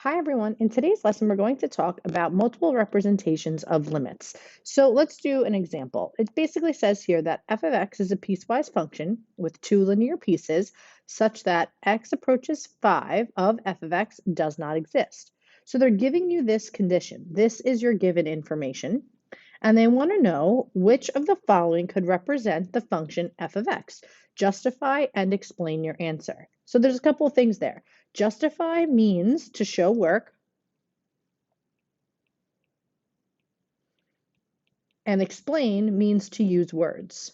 Hi everyone. In today's lesson, we're going to talk about multiple representations of limits. So let's do an example. It basically says here that f of x is a piecewise function with two linear pieces such that x approaches 5 of f of x does not exist. So they're giving you this condition. This is your given information. And they want to know which of the following could represent the function f of x. Justify and explain your answer. So there's a couple of things there. Justify means to show work, and explain means to use words.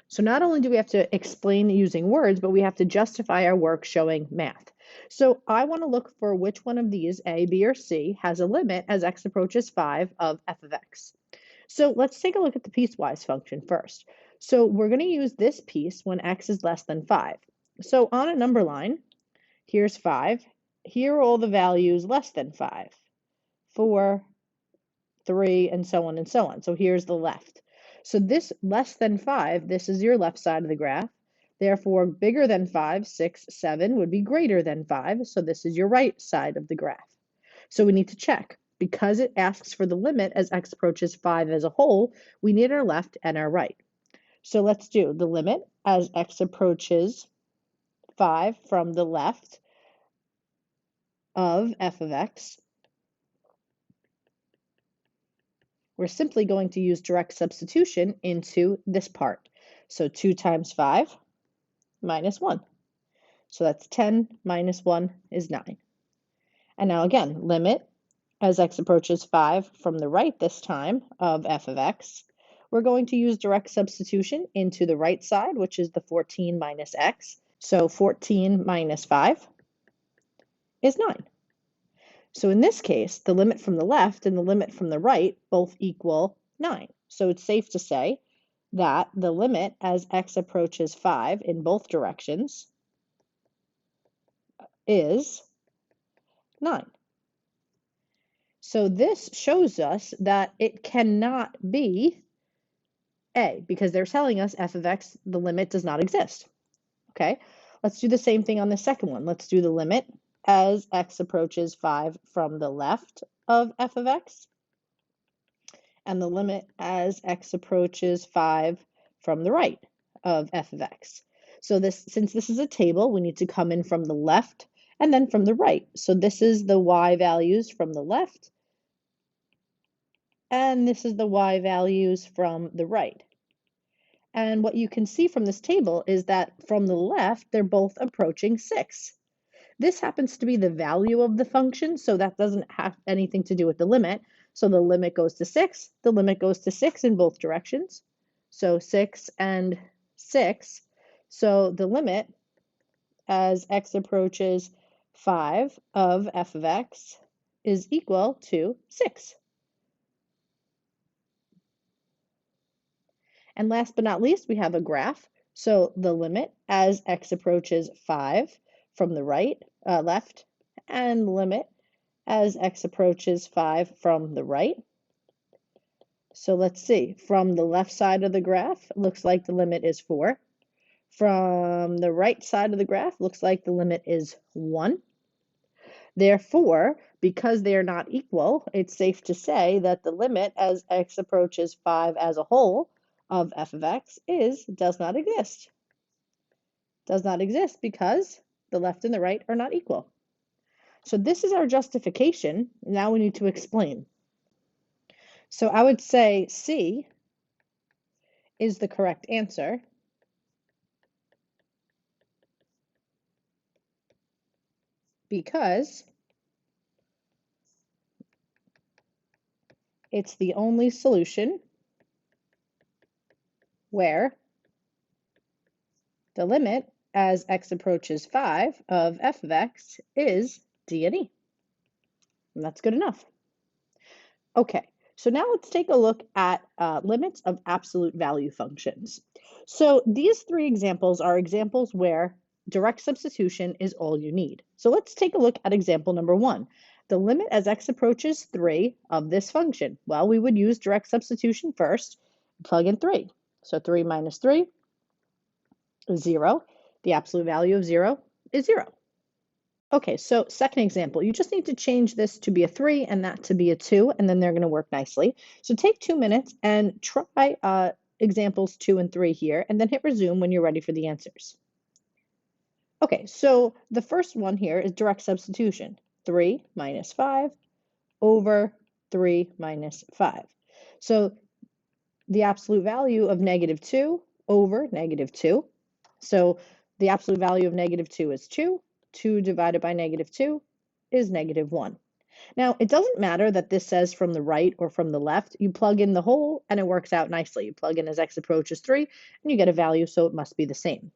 So not only do we have to explain using words, but we have to justify our work showing math. So I want to look for which one of these, A, B, or C, has a limit as x approaches 5 of f of x. So let's take a look at the piecewise function first. So we're going to use this piece when x is less than 5. So on a number line, here's 5. Here are all the values less than 5. 4, 3, and so on and so on. So here's the left. So this less than 5, this is your left side of the graph. Therefore, bigger than 5, 6, 7 would be greater than 5. So this is your right side of the graph. So we need to check. Because it asks for the limit as x approaches 5 as a whole, we need our left and our right. So let's do the limit as x approaches 5 from the left of f of x. We're simply going to use direct substitution into this part. So 2 times 5 minus 1. So that's 10 minus 1 is 9. And now again, limit as x approaches 5 from the right this time of f of x. We're going to use direct substitution into the right side, which is the 14 minus x. So 14 minus 5 is 9. So in this case, the limit from the left and the limit from the right both equal 9. So it's safe to say that the limit as x approaches 5 in both directions is 9. So this shows us that it cannot be A, because they're telling us f of x, the limit does not exist. Okay, let's do the same thing on the second one. Let's do the limit as x approaches 5 from the left of f of x, and the limit as x approaches 5 from the right of f of x. So since this is a table, we need to come in from the left and then from the right. So this is the y values from the left, and this is the y values from the right. And what you can see from this table is that from the left, they're both approaching 6. This happens to be the value of the function, so that doesn't have anything to do with the limit. So the limit goes to 6, the limit goes to 6 in both directions. So 6 and 6. So the limit as x approaches 5 of f of x is equal to 6. And last but not least, we have a graph. So the limit as x approaches 5 from the left, and limit as x approaches 5 from the right. So let's see, from the left side of the graph, it looks like the limit is 4. From the right side of the graph, looks like the limit is 1. Therefore, because they are not equal, it's safe to say that the limit as x approaches 5 as a whole of f of x does not exist. Does not exist because the left and the right are not equal. So this is our justification. Now we need to explain. So I would say C is the correct answer because it's the only solution where the limit as x approaches 5 of f of x is D and E. And that's good enough. Okay, so now let's take a look at limits of absolute value functions. So these three examples are examples where direct substitution is all you need. So let's take a look at example number 1. The limit as x approaches 3 of this function. Well, we would use direct substitution first, plug in 3. So 3 minus 3 is 0. The absolute value of 0 is 0. Okay, so second example, you just need to change this to be a 3 and that to be a 2, and then they're going to work nicely. So take 2 minutes and try examples 2 and 3 here, and then hit resume when you're ready for the answers. Okay, so the first one here is direct substitution. 3 minus 5 over 3 minus 5. So the absolute value of -2 over -2. So the absolute value of -2 is 2. 2 divided by -2 is -1. Now, it doesn't matter that this says from the right or from the left. You plug in the whole and it works out nicely. You plug in as x approaches 3 and you get a value, so it must be the same.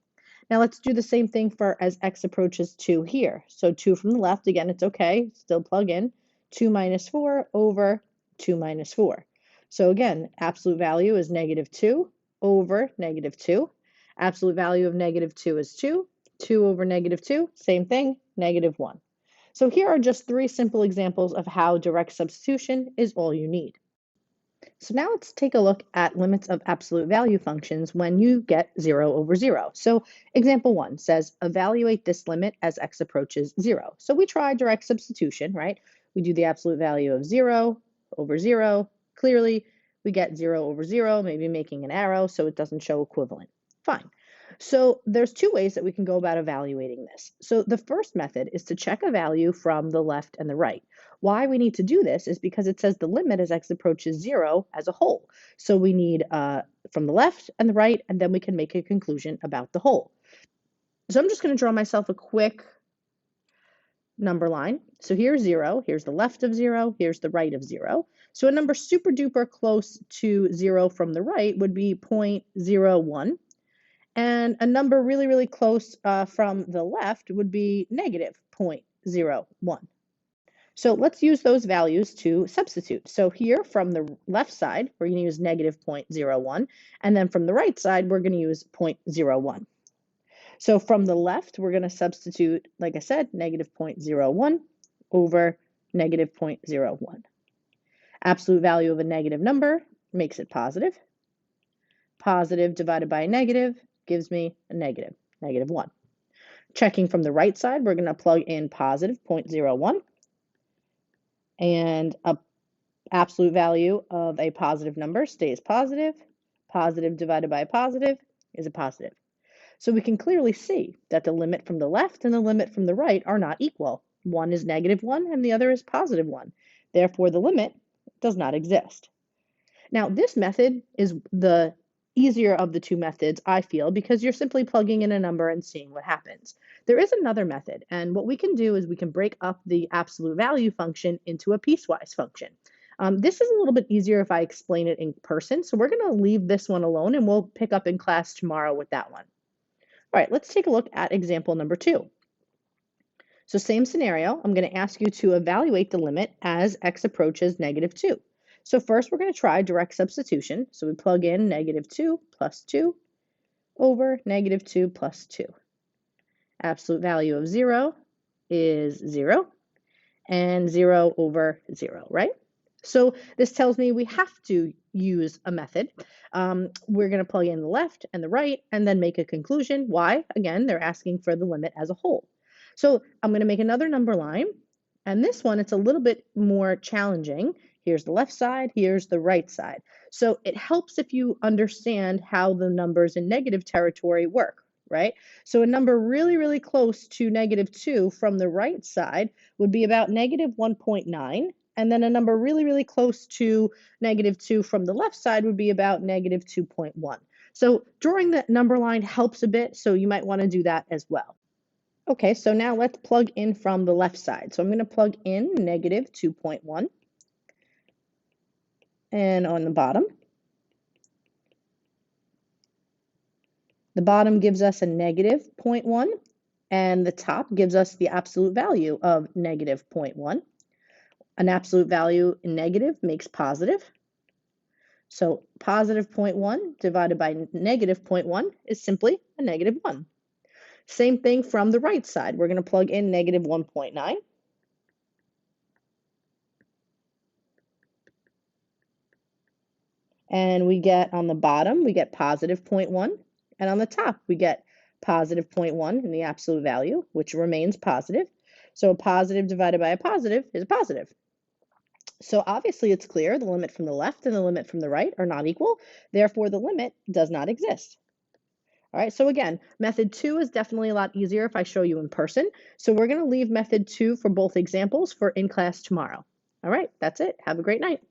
Now let's do the same thing for as x approaches 2 here. So 2 from the left, again, it's okay. Still plug in. 2 minus 4 over 2 minus 4. So again, absolute value is -2 over -2. Absolute value of -2 is 2. 2 over -2, same thing, -1. So here are just 3 simple examples of how direct substitution is all you need. So now let's take a look at limits of absolute value functions when you get 0 over 0. So example 1 says, evaluate this limit as x approaches 0. So we try direct substitution, right? We do the absolute value of 0 over 0. Clearly, we get 0 over 0, maybe making an arrow so it doesn't show equivalent. Fine. So there's 2 ways that we can go about evaluating this. So the first method is to check a value from the left and the right. Why we need to do this is because it says the limit as x approaches 0 as a whole. So we need from the left and the right, and then we can make a conclusion about the whole. So I'm just going to draw myself a quick number line. So here's 0, here's the left of 0, here's the right of 0. So a number super duper close to 0 from the right would be 0.01. And a number really, really close from the left would be -0.01. So let's use those values to substitute. So here from the left side, we're going to use -0.01. And then from the right side, we're going to use 0.01. So from the left, we're going to substitute, like I said, -0.01 over -0.01. Absolute value of a negative number makes it positive. Positive divided by a negative gives me a negative, -1. Checking from the right side, we're going to plug in positive 0.01. And an absolute value of a positive number stays positive. Positive divided by a positive is a positive. So we can clearly see that the limit from the left and the limit from the right are not equal. One is -1 and the other is +1. Therefore, the limit does not exist. Now, this method is the easier of the 2 methods, I feel, because you're simply plugging in a number and seeing what happens. There is another method, and what we can do is we can break up the absolute value function into a piecewise function. This is a little bit easier if I explain it in person, so we're going to leave this one alone, and we'll pick up in class tomorrow with that one. All right, let's take a look at example number 2. So same scenario, I'm going to ask you to evaluate the limit as x approaches -2. So first we're going to try direct substitution. So we plug in -2 plus 2 over -2 plus 2. Absolute value of 0 is 0 and 0 over 0, right? So this tells me we have to use a method. We're going to plug in the left and the right and then make a conclusion. Why? Again, they're asking for the limit as a whole. So I'm going to make another number line. And this one, it's a little bit more challenging. Here's the left side, here's the right side. So it helps if you understand how the numbers in negative territory work, right? So a number really, really close to -2 from the right side would be about -1.9. And then a number really, really close to -2 from the left side would be about -2.1. So drawing that number line helps a bit, so you might want to do that as well. Okay, so now let's plug in from the left side. So I'm going to plug in -2.1. And on the bottom gives us a -0.1, and the top gives us the absolute value of -0.1. An absolute value in negative makes positive. So positive 0.1 divided by -0.1 is simply a -1. Same thing from the right side. We're going to plug in -1.9. And we get on the bottom, we get positive 0.1. And on the top, we get positive 0.1 in the absolute value, which remains positive. So a positive divided by a positive is a positive. So obviously it's clear the limit from the left and the limit from the right are not equal. Therefore, the limit does not exist. All right, so again, method 2 is definitely a lot easier if I show you in person. So we're going to leave method 2 for both examples for in class tomorrow. All right, that's it. Have a great night.